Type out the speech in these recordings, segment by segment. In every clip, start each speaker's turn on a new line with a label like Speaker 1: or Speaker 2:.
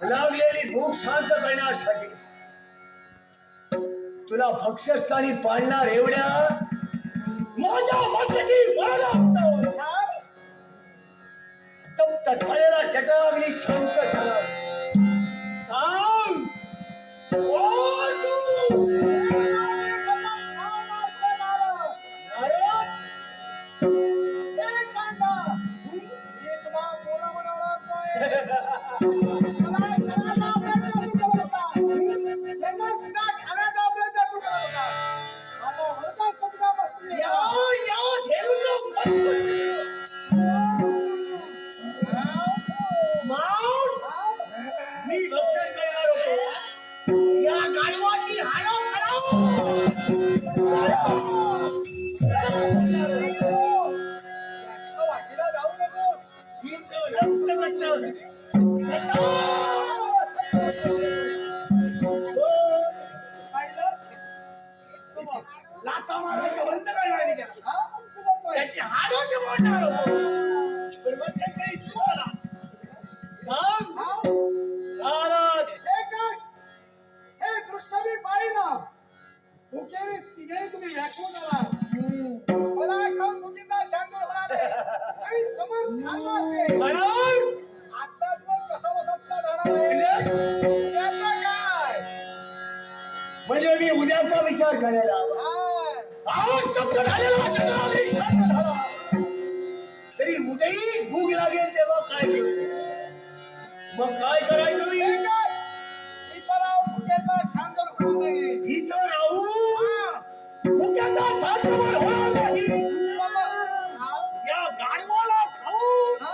Speaker 1: लागलेली भूक शांत करण्यासाठी तुला भक्ष्यस्थानी पाळणार एवढ्या माझ्या मस्तकी तप्त झालेला जटाग्नी शांत झाला. सांग कोण तू? मी भक्षण करणार होतो या गाढवाची हाडं जाऊ नकोस. याचा विचार करायला हवा. आवाज स्तब्ध झालेला जनावरी शांत झाला. तरी उदयी भूक लागेल तेव्हा काय करू? मग काय करायचं मी?
Speaker 2: इथं राहून भुकेचा शांत होऊ नये.
Speaker 1: इथं राहून भुक्याचा शांतपण होणार नाही. या गाढवाला खाऊन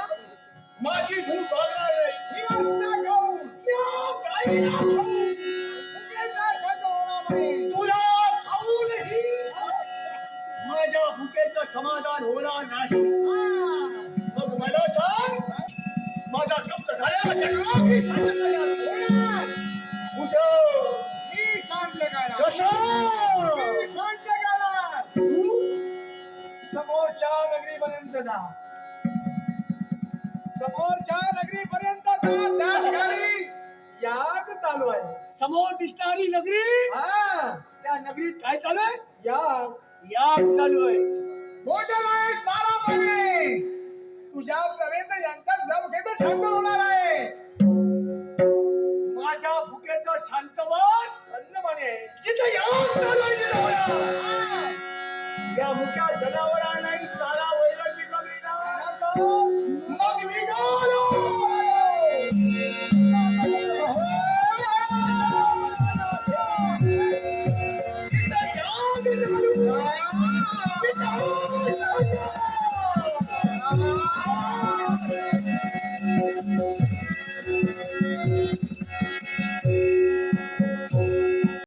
Speaker 1: माझी भूक भागणार नाही.
Speaker 2: ही असता खाऊ.
Speaker 1: या गाईला खाऊन
Speaker 2: भुकेचा शांत होणार नाही.
Speaker 1: तुला खाऊनही माझ्या भुकेचं समाधान होणार नाही. मग मला सांग, माझा कप्त झालेला जनावरी शांत झाला. कुठं?
Speaker 2: मी शांत करा.
Speaker 1: कसं?
Speaker 2: मी शांत करा. समोरच्या नगरीपर्यंत जा. समोरच्या नगरीपर्यंत जा. त्या ठिकाणी याग चालू आहे.
Speaker 1: समोर दिसणारी नगरी,
Speaker 2: हा,
Speaker 1: त्या नगरीत काय चालू आहे?
Speaker 2: याग.
Speaker 1: याग चालू आहे.
Speaker 2: मोठं आहे तारापणे. तुझ्या प्रवेश यांचा जमखेत शांत होणार आहे.
Speaker 1: माझ्या भुकेचं शांतवन
Speaker 2: अन्नपणे
Speaker 1: जिथे याग चालू आहे तिथे होणार. या मुक्या जनावरांनाही चारा वैरण मिळणार. मग निघालो. जिथे याग चालू आहे, तिथे